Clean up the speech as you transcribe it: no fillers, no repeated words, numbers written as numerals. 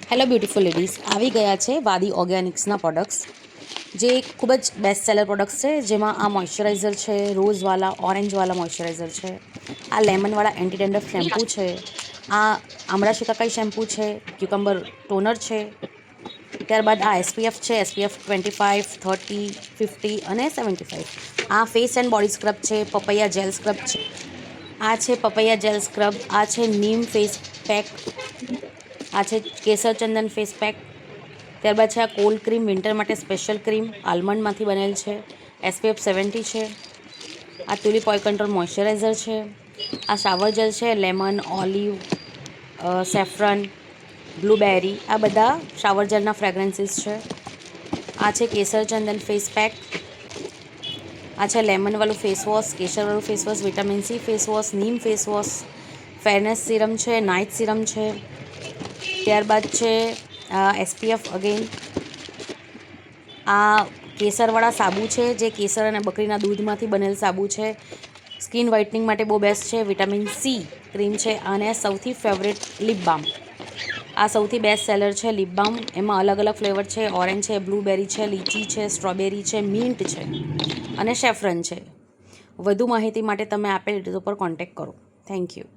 Hello beautiful ladies, આવી ગયા છે વાદી ઓર્ગેનિક્સના પ્રોડક્ટ્સ, જે ખૂબ જ બેસ્ટ સેલર પ્રોડક્ટ્સ છે. જેમાં આ મોઇશ્ચરાઇઝર છે, રોઝવાલા ઓરેન્જવાલા મોઇશ્ચરાઇઝર છે, આ લેમનવાળા એન્ટી ડેન્ડ્રફ શેમ્પૂ છે, આ આમળા શિકાકાઈ શેમ્પૂ છે, ક્યુકમ્બર ટોનર છે. ત્યારબાદ આ એસપીએફ છે, એસપીએફ 25, 30, 50 અને 75. આ ફેસ એન્ડ બોડી સ્ક્રબ છે, પપૈયા જેલ સ્ક્રબ છે. આ છે પપૈયા જેલ સ્ક્રબ, આ છે નીમ ફેસ પેક, આ છે કેસર ચંદન ફેસ પેક. ત્યારબાદ છે આ કોલ્ડ ક્રીમ, વિન્ટર માટે સ્પેશિયલ ક્રીમ, આલમંડમાંથી બનેલ છે, એસપીએફ 70 છે. આ ટ્યુલિપ ઓઇલ કંટ્રોલ મોઇશ્ચરાઇઝર છે. આ શાવર જેલ છે, લેમન, ઓલિવ, સેફ્રન, બ્લુબેરી, આ બધા શાવર જેલના ફ્રેગ્રન્સીસ છે. આ છે કેસર ચંદન ફેસ પેક. આ છે લેમનવાળું ફેસ વોશ, કેસરવાળું face wash, vitamin C face wash, neem face wash, fairness serum છે, નાઇટ સિરમ છે. ત્યારબાદ છે એસપીએફ અગેન. આ કેસરવાળા સાબુ છે, જે કેસર અને બકરીના દૂધમાંથી બનેલ સાબુ છે. સ્કિન વ્હાઇટનિંગ માટે બહુ બેસ્ટ છે. વિટામિન સી ક્રીમ છે. અને સૌથી ફેવરેટ લિપ બામ, આ સૌથી બેસ્ટ સેલર છે લિપ બામ. એમાં અલગ અલગ ફ્લેવર છે, ઓરેન્જ છે, બ્લુબેરી છે, લીચી છે, સ્ટ્રોબેરી છે, મિન્ટ છે અને સેફ્રન છે. વધુ માહિતી માટે તમે આપેલ એડ્રેસ ઉપર કોન્ટેક્ટ કરો. Thank you.